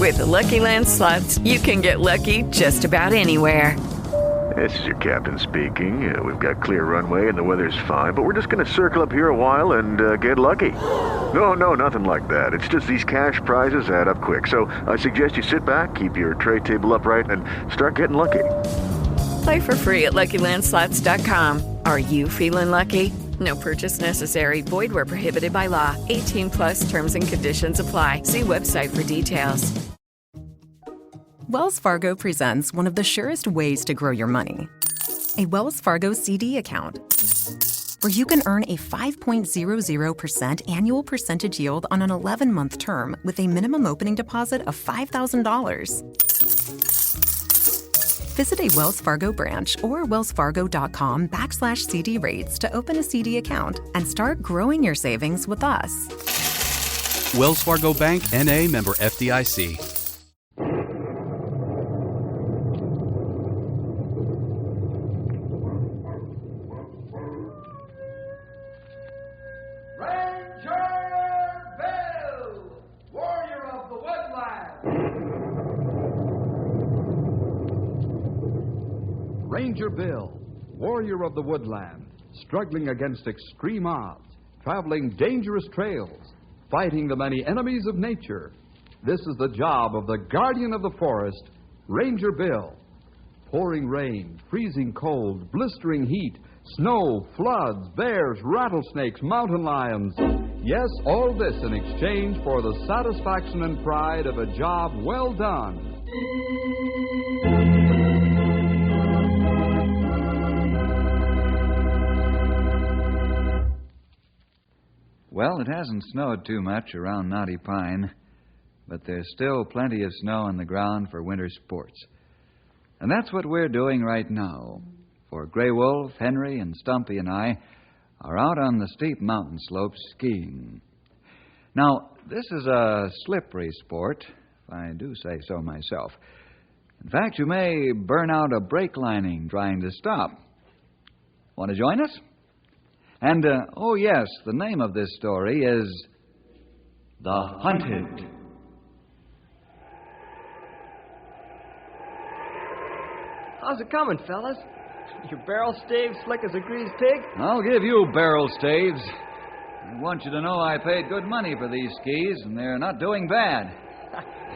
With the Lucky Land Slots, you can get lucky just about anywhere. This is your captain speaking. We've got clear runway and the weather's fine, but we're just going to circle up here a while and get lucky. No, nothing like that. It's just these cash prizes add up quick. So I suggest you sit back, keep your tray table upright, and start getting lucky. Play for free at LuckyLandSlots.com. Are you feeling lucky? No purchase necessary. Void where prohibited by law. 18+ terms and conditions apply. See website for details. Wells Fargo presents one of the surest ways to grow your money. A Wells Fargo CD account, where you can earn a 5.00% annual percentage yield on an 11-month term with a minimum opening deposit of $5,000. Visit a Wells Fargo branch or wellsfargo.com/CD rates to open a CD account and start growing your savings with us. Wells Fargo Bank, N.A., member FDIC. Ranger Bill, warrior of the woodland, struggling against extreme odds, traveling dangerous trails, fighting the many enemies of nature. This is the job of the guardian of the forest, Ranger Bill. Pouring rain, freezing cold, blistering heat, snow, floods, bears, rattlesnakes, mountain lions. Yes, all this in exchange for the satisfaction and pride of a job well done. Well, it hasn't snowed too much around Knotty Pine, but there's still plenty of snow on the ground for winter sports. And that's what we're doing right now. For Grey Wolf, Henry, and Stumpy and I are out on the steep mountain slopes skiing. Now, this is a slippery sport, if I do say so myself. In fact, you may burn out a brake lining trying to stop. Want to join us? And, oh yes, the name of this story is The Hunted. How's it coming, fellas? Your barrel stave slick as a greased pig? I'll give you barrel staves. I want you to know I paid good money for these skis, and they're not doing bad.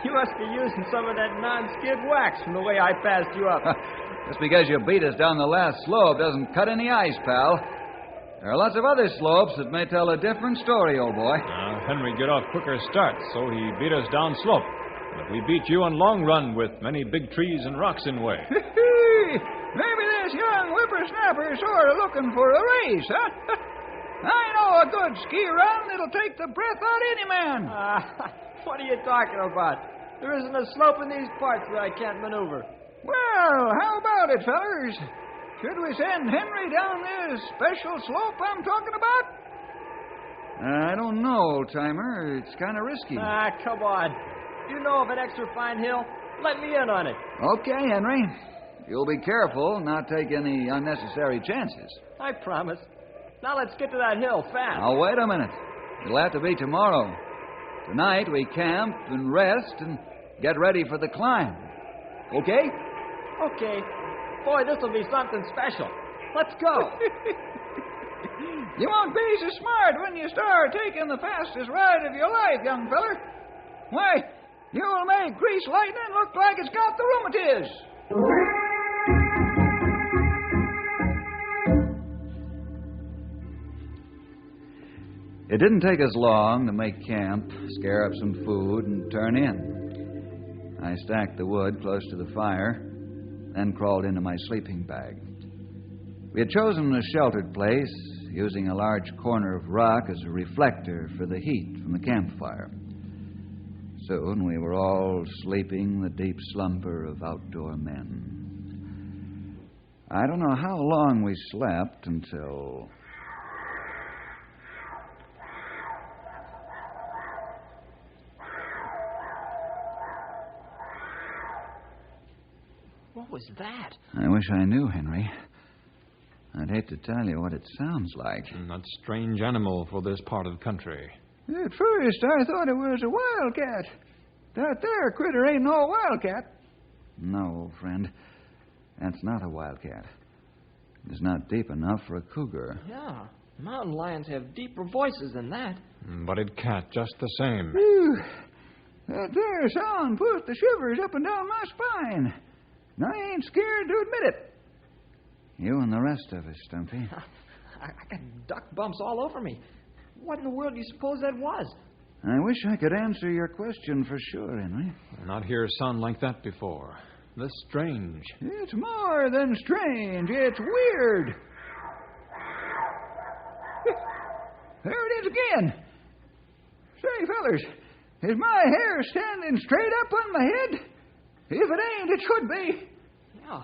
You must be using some of that non-skid wax from the way I passed you up. Just because you beat us down the last slope doesn't cut any ice, pal. There are lots of other slopes that may tell a different story, old boy. Henry get off quicker starts, so he beat us down slope. But we beat you on long run with many big trees and rocks in way. Maybe this young whippersnapper is sort of looking for a race, huh? I know a good ski run that'll take the breath out of any man. What are you talking about? There isn't a slope in these parts that I can't maneuver. Well, how about it, fellers? Should we send Henry down this special slope I'm talking about? I don't know, Timer. It's kind of risky. Come on. You know of an extra fine hill? Let me in on it. Okay, Henry. You'll be careful, not take any unnecessary chances. I promise. Now let's get to that hill fast. Now, wait a minute. It'll have to be tomorrow. Tonight we camp and rest and get ready for the climb. Okay? Okay. Boy, this'll be something special. Let's go. You won't be so smart when you start taking the fastest ride of your life, young feller. Why, you'll make Grease Lightning look like it's got the rheumatiz. It didn't take us long to make camp, scare up some food, and turn in. I stacked the wood close to the fire, then crawled into my sleeping bag. We had chosen a sheltered place, using a large corner of rock as a reflector for the heat from the campfire. Soon we were all sleeping the deep slumber of outdoor men. I don't know how long we slept until... What was that? I wish I knew, Henry. I'd hate to tell you what it sounds like. That strange animal for this part of the country. At first, I thought it was a wildcat. That there critter ain't no wildcat. No, old friend. That's not a wildcat. It's not deep enough for a cougar. Yeah, mountain lions have deeper voices than that. But it can't just the same. Whew. That there sound puts the shivers up and down my spine. And I ain't scared to admit it. You and the rest of us, Stumpy. I got duck bumps all over me. What in the world do you suppose that was? I wish I could answer your question for sure, Henry. Not hear a sound like that before. This strange. It's more than strange. It's weird. There it is again. Say, fellers, is my hair standing straight up on my head? If it ain't, it should be. Yeah.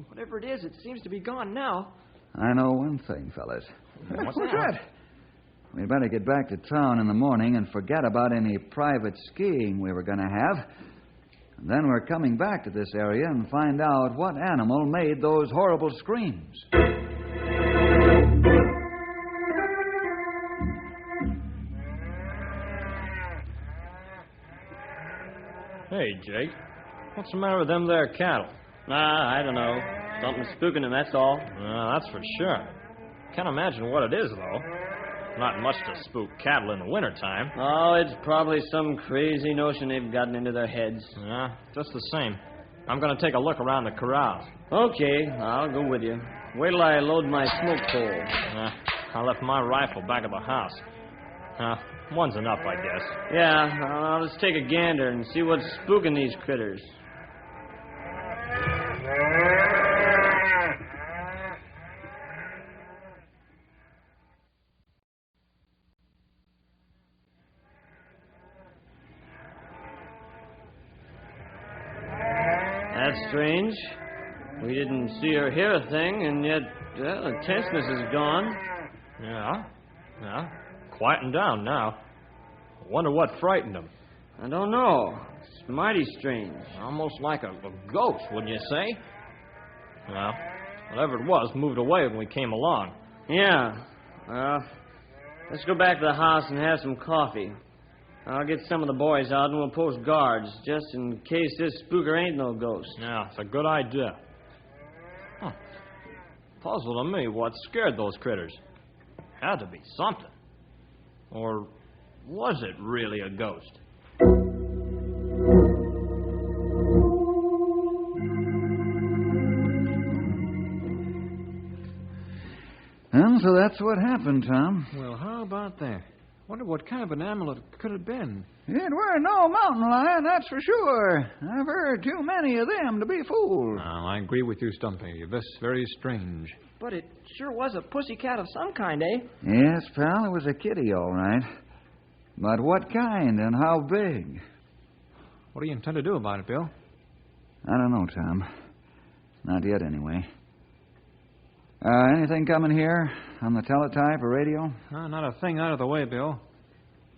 Whatever it is, it seems to be gone now. I know one thing, fellas. What's that? We'd better get back to town in the morning and forget about any private skiing we were going to have. And then we're coming back to this area and find out what animal made those horrible screams. Hey, Jake. What's the matter with them there cattle? I don't know. Something's spooking them, that's all. That's for sure. Can't imagine what it is, though. Not much to spook cattle in the wintertime. Oh, it's probably some crazy notion they've gotten into their heads. Yeah, just the same. I'm going to take a look around the corrals. Okay, I'll go with you. Wait till I load my smoke pole. I left my rifle back at the house. One's enough, I guess. Yeah, I'll just take a gander and see what's spooking these critters. That's strange. We didn't see or hear a thing, and yet the tenseness is gone. Yeah. Quieting down now. I wonder what frightened them. I don't know. It's mighty strange. Almost like a ghost, wouldn't you say? Well, whatever it was moved away when we came along. Yeah. Well, let's go back to the house and have some coffee. I'll get some of the boys out and we'll post guards, just in case this spooker ain't no ghost. Yeah, it's a good idea. Puzzle to me what scared those critters. Had to be something. Or was it really a ghost? And so that's what happened, Tom. Well, how about that? Wonder what kind of an animal it could have been. It were no mountain lion, that's for sure. I've heard too many of them to be fooled. I agree with you, Stumpy. This very strange. But it sure was a pussycat of some kind, eh? Yes, pal, it was a kitty, all right. But what kind and how big? What do you intend to do about it, Bill? I don't know, Tom. Not yet, anyway. Anything coming here on the teletype or radio? Not a thing out of the way, Bill.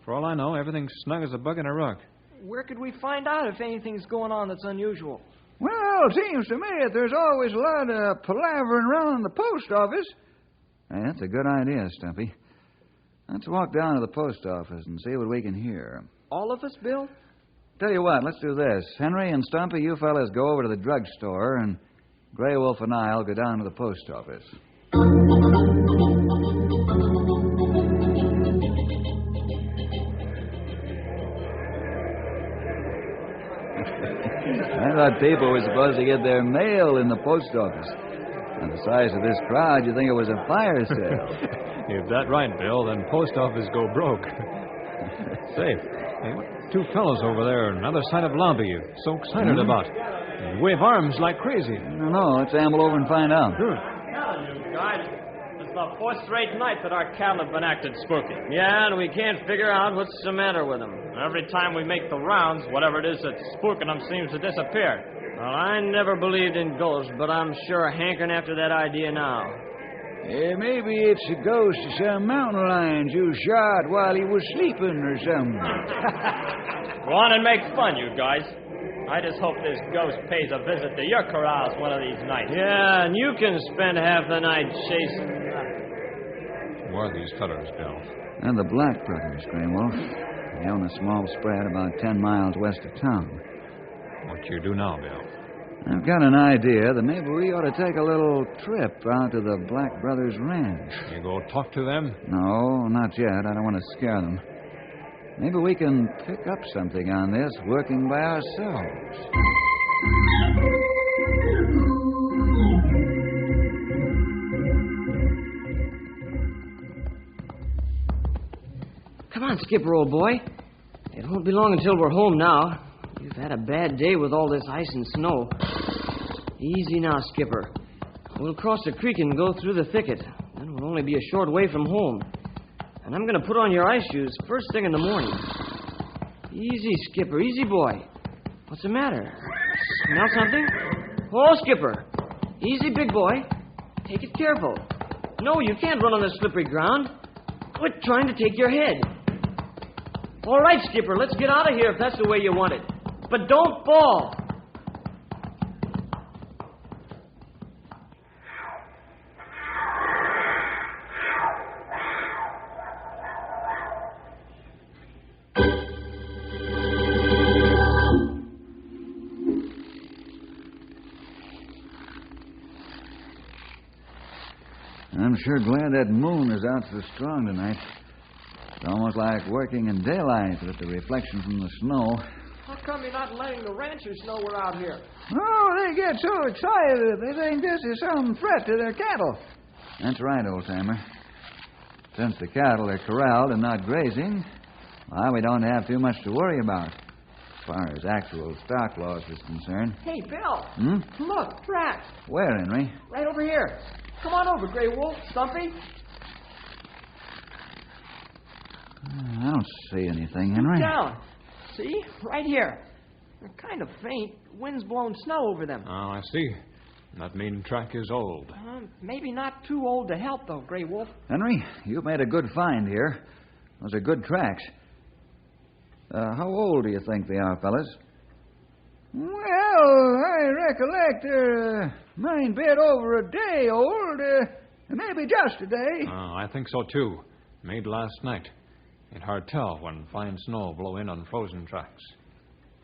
For all I know, everything's snug as a bug in a rug. Where could we find out if anything's going on that's unusual? Well, it seems to me that there's always a lot of palavering around the post office. Hey, that's a good idea, Stumpy. Let's walk down to the post office and see what we can hear. All of us, Bill? Tell you what, let's do this. Henry and Stumpy, you fellas go over to the drugstore, and Grey Wolf and I'll go down to the post office. I thought people were supposed to get their mail in the post office. At the size of this crowd, you'd think it was a fire sale. If that's right, Bill, then post office go broke. Say, two fellows over there on the other side of the lobby you're so excited about. They wave arms like crazy. I don't know. Let's amble over and find out. Sure. Guys, it's the fourth straight night that our cattle have been acted spooky. Yeah, and we can't figure out what's the matter with them. Every time we make the rounds, whatever it is that's spooking them seems to disappear. Well, I never believed in ghosts, but I'm sure hankering after that idea now. Maybe it's a ghost of some mountain lions you shot while he was sleeping or something. Go on and make fun, you guys. I just hope this ghost pays a visit to your corrals one of these nights. Yeah, and you can spend half the night chasing... Who are these fellows, Bill? And the Black Brothers, Grey Wolf. They own a small spread about 10 miles west of town. What you do now, Bill? I've got an idea that maybe we ought to take a little trip out to the Black Brothers Ranch. You go talk to them? No, not yet. I don't want to scare them. Maybe we can pick up something on this working by ourselves. Come on, Skipper, old boy. It won't be long until we're home now. You've had a bad day with all this ice and snow. Easy now, Skipper. We'll cross the creek and go through the thicket. Then we'll only be a short way from home. And I'm going to put on your ice shoes first thing in the morning. Easy, Skipper. Easy, boy. What's the matter? Smell something? Oh, Skipper. Easy, big boy. Take it careful. No, you can't run on the slippery ground. Quit trying to take your head. All right, Skipper, let's get out of here if that's the way you want it. But don't fall. I'm sure glad that moon is out so strong tonight. It's almost like working in daylight with the reflection from the snow. How come you're not letting the ranchers know we're out here? Oh, they get so excited. They think this is some threat to their cattle. That's right, old-timer. Since the cattle are corralled and not grazing, well, we don't have too much to worry about as far as actual stock loss is concerned. Hey, Bill. Look, tracks. Where, Henry? Right over here. Come on over, Grey Wolf. Stumpy. I don't see anything, Henry. Down. See? Right here. They're kind of faint. Wind's blown snow over them. Oh, I see. That mean track is old. Maybe not too old to help, though, Grey Wolf. Henry, you've made a good find here. Those are good tracks. How old do you think they are, fellas? Well, I recollect they're mine bit over a day old. Maybe just a day. I think so, too. Made last night. Ain't hard tell when fine snow blow in on frozen tracks.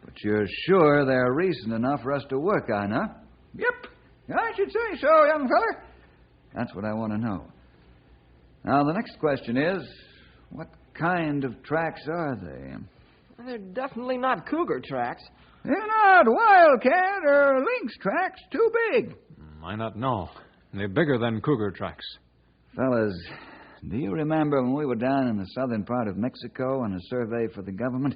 But you're sure they're recent enough for us to work on, huh? Yep. I should say so, young feller. That's what I want to know. Now, the next question is, what kind of tracks are they? They're definitely not cougar tracks. They're not wildcat or lynx tracks. Too big. I not know. They're bigger than cougar tracks. Fellas, do you remember when we were down in the southern part of Mexico on a survey for the government?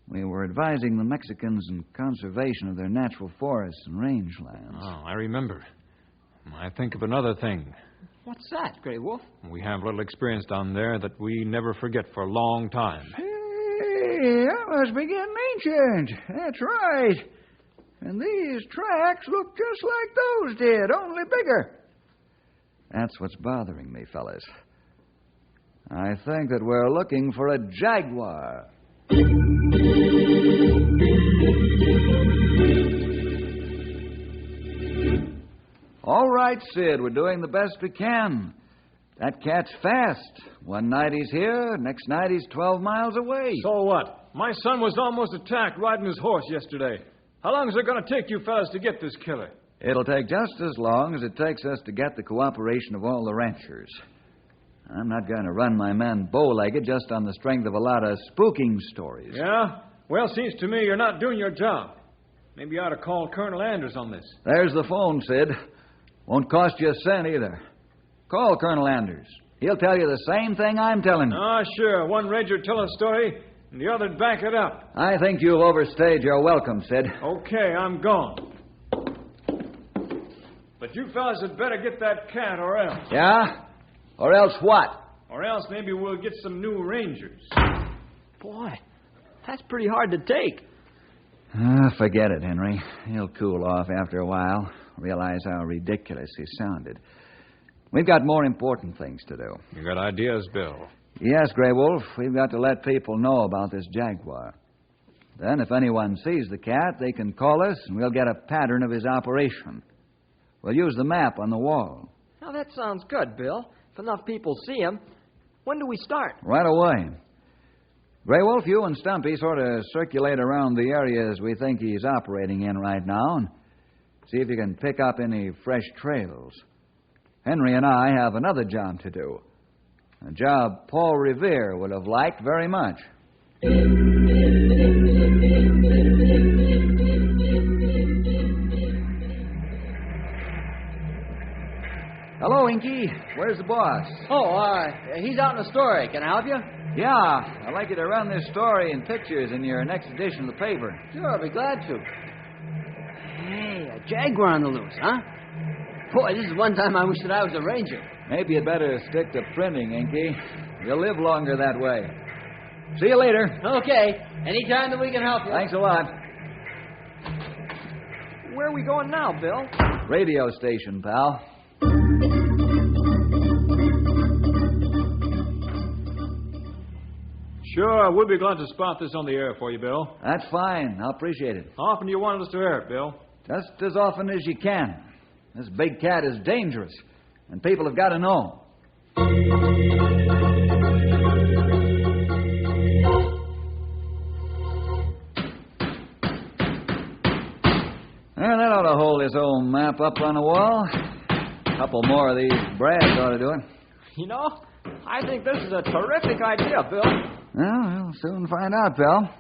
We were advising the Mexicans in conservation of their natural forests and rangelands. Oh, I remember. I think of another thing. What's that, Grey Wolf? We have little experience down there that we never forget for a long time. Hey, that must be getting ancient. That's right. And these tracks look just like those did, only bigger. That's what's bothering me, fellas. I think that we're looking for a jaguar. All right, Sid, we're doing the best we can. That cat's fast. One night he's here, next night he's 12 miles away. So what? My son was almost attacked riding his horse yesterday. How long is it going to take you fellas to get this killer? It'll take just as long as it takes us to get the cooperation of all the ranchers. I'm not going to run my men bow-legged just on the strength of a lot of spooking stories. Yeah? Well, seems to me you're not doing your job. Maybe you ought to call Colonel Anders on this. There's the phone, Sid. Won't cost you a cent either. Call Colonel Anders. He'll tell you the same thing I'm telling you. Ah, sure. One ranger tell a story, and the other'd back it up. I think you've overstayed your welcome, Sid. Okay, I'm gone. But you fellas had better get that cat or else. Yeah? Or else what? Or else maybe we'll get some new rangers. Boy, that's pretty hard to take. Forget it, Henry. He'll cool off after a while, realize how ridiculous he sounded. We've got more important things to do. You got ideas, Bill? Yes, Grey Wolf. We've got to let people know about this jaguar. Then, if anyone sees the cat, they can call us, and we'll get a pattern of his operation. We'll use the map on the wall. Now, that sounds good, Bill. If enough people see him. When do we start? Right away. Grey Wolf, you and Stumpy sort of circulate around the areas we think he's operating in right now and see if you can pick up any fresh trails. Henry and I have another job to do. A job Paul Revere would have liked very much. Hello, Inky. Where's the boss? Oh, he's out in the story. Can I help you? Yeah, I'd like you to run this story in pictures in your next edition of the paper. Sure, I'll be glad to. Hey, a jaguar on the loose, huh? Boy, this is one time I wish that I was a ranger. Maybe you'd better stick to printing, Inky. You'll live longer that way. See you later. Okay. Anytime that we can help you. Thanks a lot. Where are we going now, Bill? Radio station, pal. Sure, we'll be glad to spot this on the air for you, Bill. That's fine. I'll appreciate it. How often do you want us to air it, Bill? Just as often as you can. This big cat is dangerous, and people have got to know. Well, that ought to hold his old map up on the wall. A couple more of these brads ought to do it. You know, I think this is a terrific idea, Bill. Well, we'll soon find out, pal.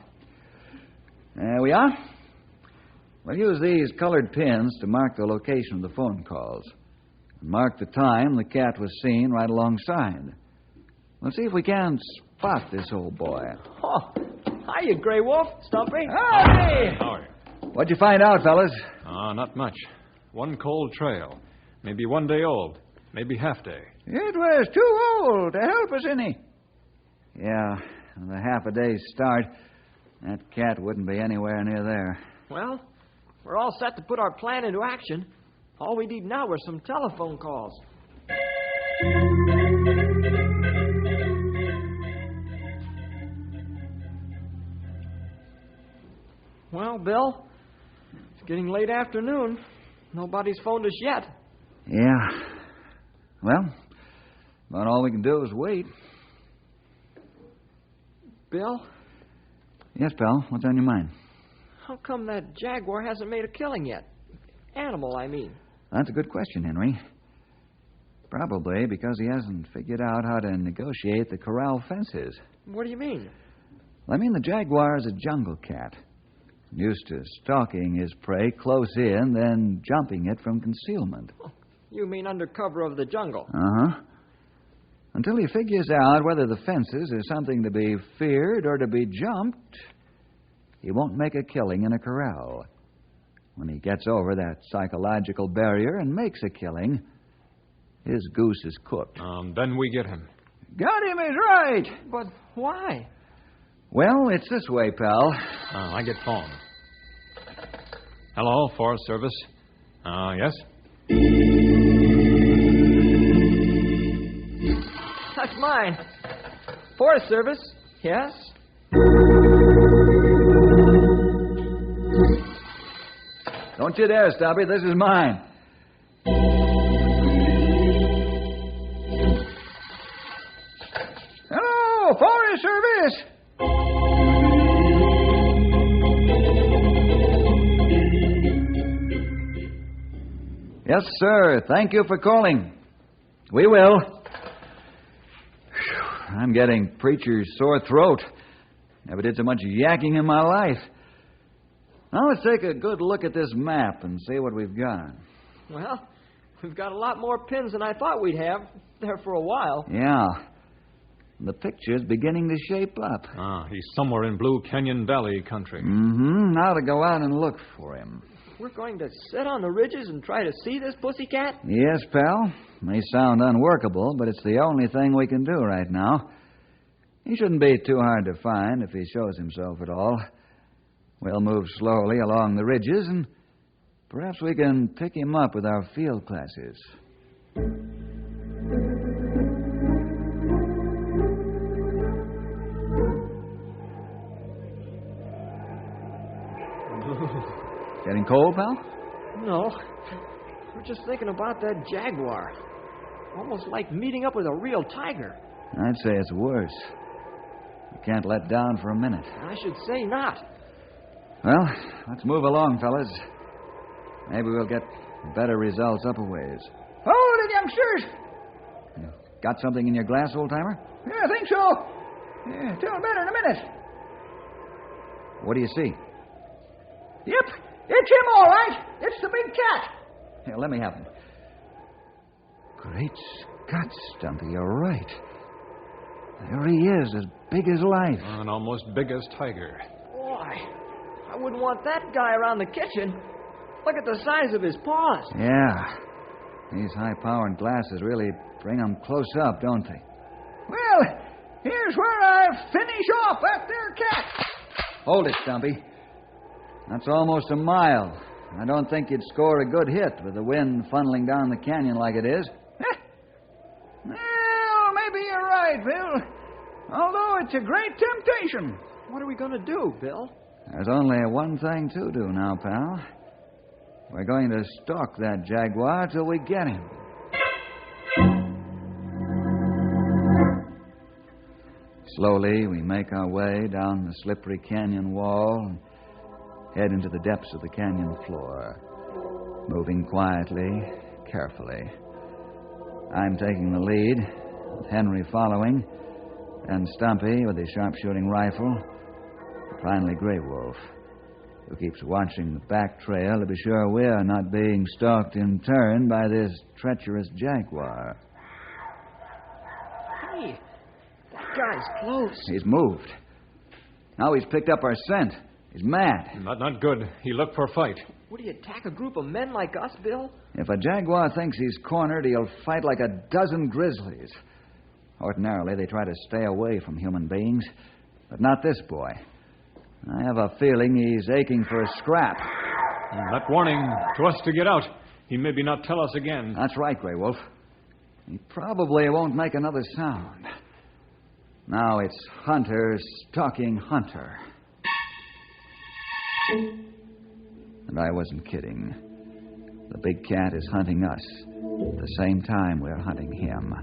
There we are. We'll use these colored pins to mark the location of the phone calls. And mark the time the cat was seen right alongside. We'll see if we can spot this old boy. Oh, hiya, Grey Wolf. Stumpy. Hey! How are you? What'd you find out, fellas? Not much. One cold trail. Maybe 1 day old. Maybe half day. It was too old to help us any. Yeah, with a half a day's start, that cat wouldn't be anywhere near there. Well, we're all set to put our plan into action. All we need now are some telephone calls. Well, Bill, it's getting late afternoon. Nobody's phoned us yet. Yeah. Well, about all we can do is wait. Bill, Yes, pal. What's on your mind? how come that jaguar hasn't made a killing yet? Animal, I mean. That's a good question, Henry. Probably because he hasn't figured out how to negotiate the corral fences. What do you mean? I mean, the jaguar is a jungle cat. Used to stalking his prey close in, then jumping it from concealment. You mean under cover of the jungle? Uh-huh. Until he figures out whether the fences are something to be feared or to be jumped, he won't make a killing in a corral. When he gets over that psychological barrier and makes a killing, his goose is cooked. Then we get him. Got him is right. But why? Well, it's this way, pal. I get phone. Hello, Forest Service. Yes? That's mine. Forest Service. Yes? Don't you dare, Stumpy. This is mine. Hello, Forest Service. Yes, sir. Thank you for calling. We will. Whew, I'm getting preacher's sore throat. Never did so much yakking in my life. Now let's take a good look at this map and see what we've got. Well, we've got a lot more pins than I thought we'd have there for a while. Yeah. The picture's beginning to shape up. He's somewhere in Blue Canyon Valley country. Mm-hmm. Now to go out and look for him. We're going to sit on the ridges and try to see this pussycat? Yes, pal. May sound unworkable, but it's the only thing we can do right now. He shouldn't be too hard to find if he shows himself at all. We'll move slowly along the ridges, and perhaps we can pick him up with our field glasses. Getting cold, pal? No. We're just thinking about that jaguar. Almost like meeting up with a real tiger. I'd say it's worse. You can't let down for a minute. I should say not. Well, let's move along, fellas. Maybe we'll get better results up a ways. Hold it, youngsters. You got something in your glass, old-timer? Yeah, I think so. Yeah, tell better in a minute. What do you see? Yep, it's him all right. It's the big cat. Here, let me have him. Great Scott, Stumpy, you're right. There he is, as big as life. And almost big as Tiger. Boy, I wouldn't want that guy around the kitchen. Look at the size of his paws. Yeah. These high-powered glasses really bring them close up, don't they? Well, here's where I finish off that there cat. Hold it, Stumpy. That's almost a mile. I don't think you'd score a good hit with the wind funneling down the canyon like it is. Well, maybe you're right, Bill. Although it's a great temptation. What are we going to do, Bill? There's only one thing to do now, pal. We're going to stalk that jaguar till we get him. Slowly, we make our way down the slippery canyon wall and head into the depths of the canyon floor, moving quietly, carefully. I'm taking the lead, with Henry following, and Stumpy with his sharpshooting rifle, and finally Grey Wolf, who keeps watching the back trail to be sure we're not being stalked in turn by this treacherous jaguar. Hey, that guy's close. He's moved. Now he's picked up our scent. He's mad. Not good. He looked for a fight. Would he attack a group of men like us, Bill? If a jaguar thinks he's cornered, he'll fight like a dozen grizzlies. Ordinarily, they try to stay away from human beings, but not this boy. I have a feeling he's aching for a scrap. That warning to us to get out. He maybe not tell us again. That's right, Grey Wolf. He probably won't make another sound. Now it's hunter stalking hunter. And I wasn't kidding. The big cat is hunting us at the same time we're hunting him.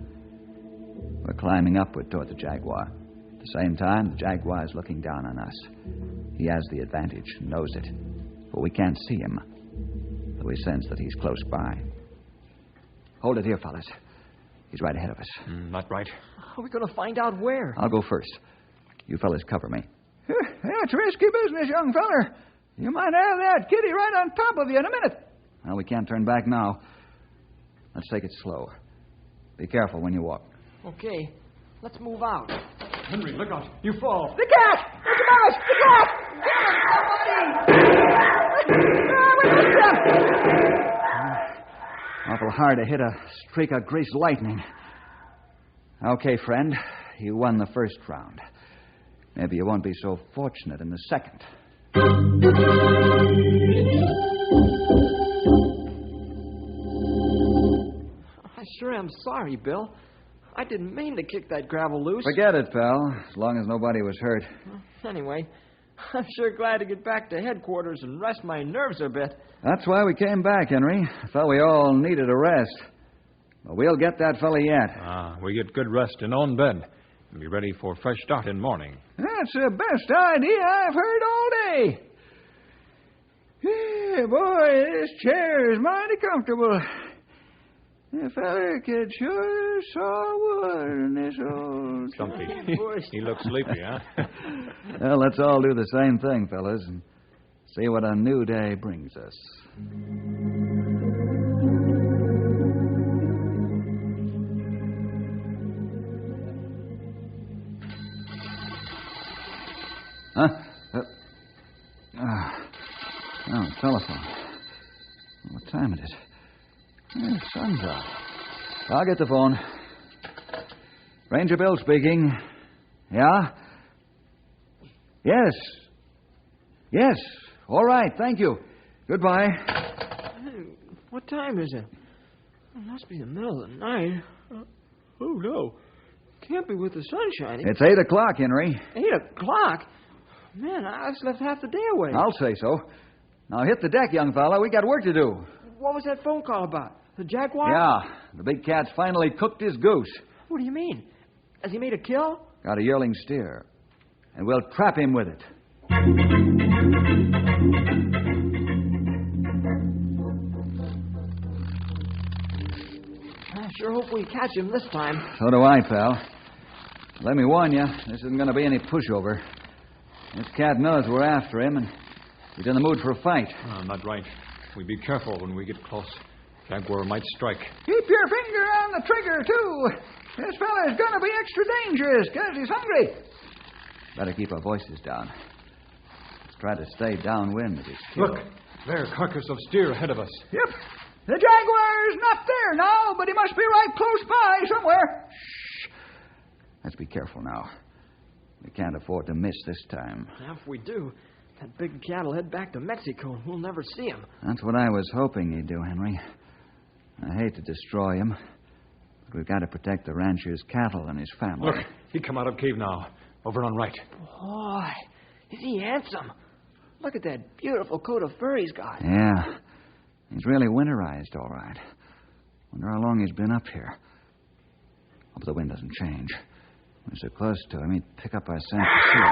We're climbing upward toward the jaguar. At the same time, the jaguar is looking down on us. He has the advantage, knows it. But we can't see him, though we sense that he's close by. Hold it here, fellas. He's right ahead of us. Not right. How are we going to find out where? I'll go first. You fellas cover me. That's risky business, young feller. You might have that kitty right on top of you in a minute. Well, we can't turn back now. Let's take it slow. Be careful when you walk. Okay, let's move out. Henry, look out. You fall. The cat! It's a mouse! The cat! Awful hard to hit a streak of greased lightning. Okay, friend. You won the first round. Maybe you won't be so fortunate in the second. I sure am sorry, Bill. I didn't mean to kick that gravel loose. Forget it, pal, as long as nobody was hurt. Anyway, I'm sure glad to get back to headquarters and rest my nerves a bit. That's why we came back, Henry. I thought we all needed a rest. But we'll get that fella yet. We get good rest in own bed and be ready for a fresh start in morning. That's the best idea I've heard all day. Yeah, boy, this chair is mighty comfortable. The feller could sure saw wood in this old... Stumpy. He looks sleepy, huh? Well, let's all do the same thing, fellas, and see what a new day brings us. Huh? Oh, telephone. What time is it? The sun's out. I'll get the phone. Ranger Bill speaking. Yeah? Yes. Yes. All right, thank you. Goodbye. Hey, what time is it? It must be the middle of the night. Oh, no. Can't be with the sun shining. It's 8 o'clock, Henry. 8 o'clock? Man, I slept half the day away. I'll say so. Now hit the deck, young fella. We got work to do. What was that phone call about? The jaguar? Yeah. The big cat's finally cooked his goose. What do you mean? Has he made a kill? Got a yearling steer. and we'll trap him with it. I sure hope we catch him this time. So do I, pal. Let me warn you, this isn't going to be any pushover. This cat knows we're after him, and he's in the mood for a fight. Oh, not right. We be careful when we get close. Jaguar might strike. Keep your finger on the trigger, too. This fella's going to be extra dangerous because he's hungry. Better keep our voices down. Let's try to stay downwind of his kill. Look, there, carcass of steer ahead of us. Yep. The jaguar's not there now, but he must be right close by somewhere. Shh. Let's be careful now. We can't afford to miss this time. Now, if we do, that big cat will head back to Mexico and we'll never see him. That's what I was hoping he'd do, Henry. I hate to destroy him, but we've got to protect the rancher's cattle and his family. Look, he come out of cave now. Over on right. Boy, is he handsome. Look at that beautiful coat of fur he's got. Yeah. He's really winterized, all right. Wonder how long he's been up here. Hope the wind doesn't change. We're so close to him, he'd pick up our scent to see.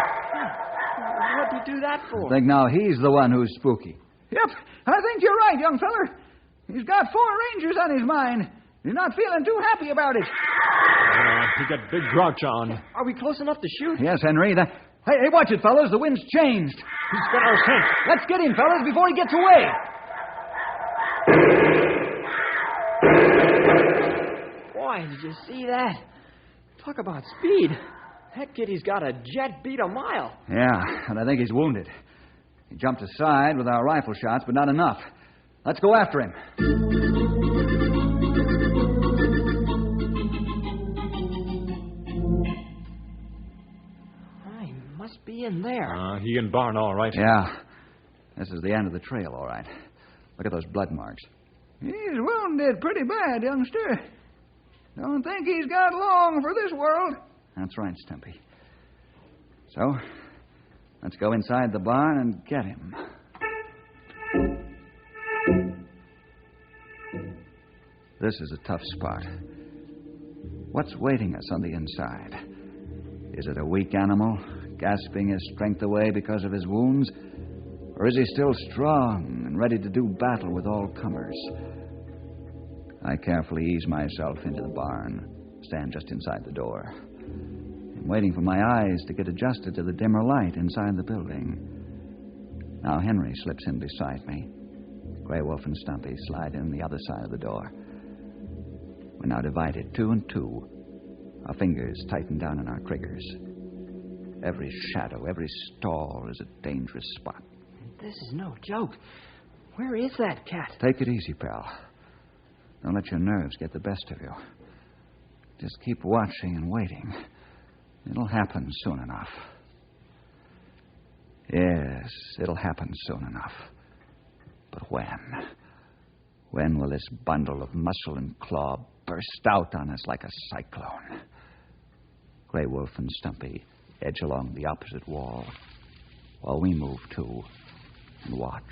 What'd he do that for? I think now he's the one who's spooky. Yep, I think you're right, young feller. He's got 4 rangers on his mind. He's not feeling too happy about it. He got big grouch on. Are we close enough to shoot? Yes, Henry. Hey, watch it, fellas. The wind's changed. He's got our scent. Let's get him, fellas, before he gets away. Boy, did you see that? Talk about speed. That kitty's got a jet beat a mile. Yeah, and I think he's wounded. He jumped aside with our rifle shots, but not enough. Let's go after him. He must be in there. He and Barn, all right. Yeah. This is the end of the trail, all right. Look at those blood marks. He's wounded pretty bad, youngster. Don't think he's got long for this world. That's right, Stumpy. So, let's go inside the barn and get him. This is a tough spot. What's waiting us on the inside? Is it a weak animal, gasping his strength away because of his wounds? Or is he still strong and ready to do battle with all comers? I carefully ease myself into the barn, stand just inside the door. I'm waiting for my eyes to get adjusted to the dimmer light inside the building. Now Henry slips in beside me. Grey Wolf and Stumpy slide in the other side of the door. We're now divided 2 and 2. Our fingers tighten down on our triggers. Every shadow, every stall is a dangerous spot. This is no joke. Where is that cat? Take it easy, pal. Don't let your nerves get the best of you. Just keep watching and waiting. It'll happen soon enough. Yes, it'll happen soon enough. But when? When will this bundle of muscle and claw burst out on us like a cyclone? Grey Wolf and Stumpy edge along the opposite wall, while we move too, and watch,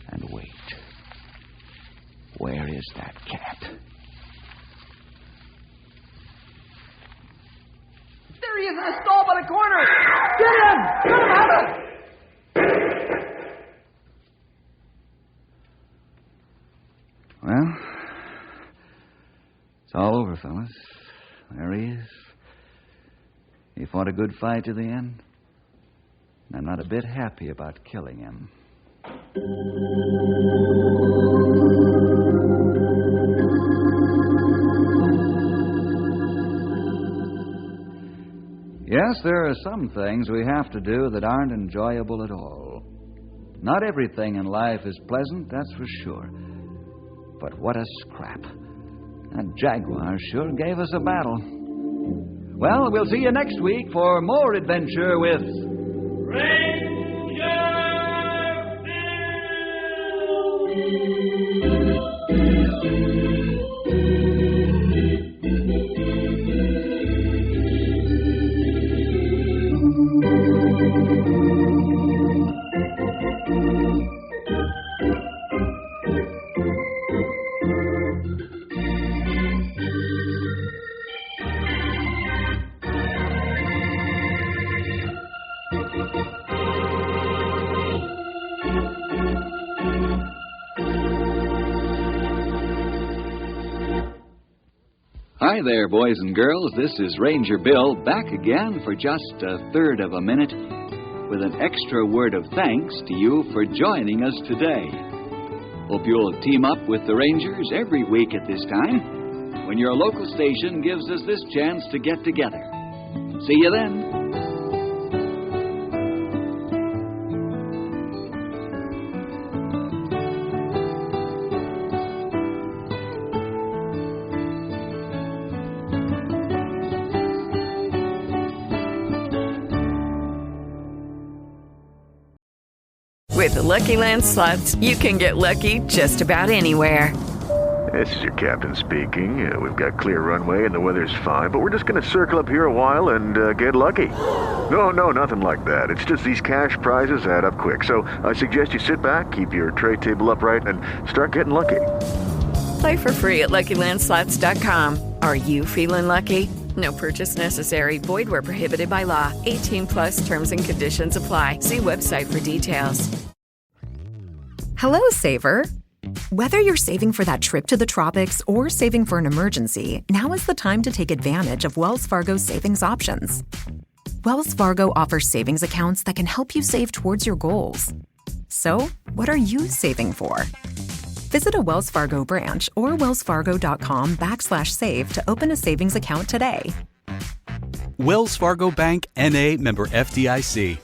and wait. Where is that cat? There he is in the stall by the corner. Get him! Get him out of it! Well, it's all over, fellas. There he is. He fought a good fight to the end. I'm not a bit happy about killing him. Yes, there are some things we have to do that aren't enjoyable at all. Not everything in life is pleasant, that's for sure. But what a scrap. That jaguar sure gave us a battle. Well, we'll see you next week for more adventure with... Hi there, boys and girls. This is Ranger Bill back again for just a third of a minute with an extra word of thanks to you for joining us today. Hope you'll team up with the Rangers every week at this time when your local station gives us this chance to get together. See you then. With the Lucky Land Slots, you can get lucky just about anywhere. This is your captain speaking. We've got clear runway and the weather's fine, but we're just going to circle up here a while and get lucky. No, nothing like that. It's just these cash prizes add up quick. So I suggest you sit back, keep your tray table upright, and start getting lucky. Play for free at LuckyLandSlots.com. Are you feeling lucky? No purchase necessary. Void where prohibited by law. 18+ terms and conditions apply. See website for details. Hello, Saver. Whether you're saving for that trip to the tropics or saving for an emergency, now is the time to take advantage of Wells Fargo's savings options. Wells Fargo offers savings accounts that can help you save towards your goals. So, what are you saving for? Visit a Wells Fargo branch or wellsfargo.com/save to open a savings account today. Wells Fargo Bank, N.A., member FDIC.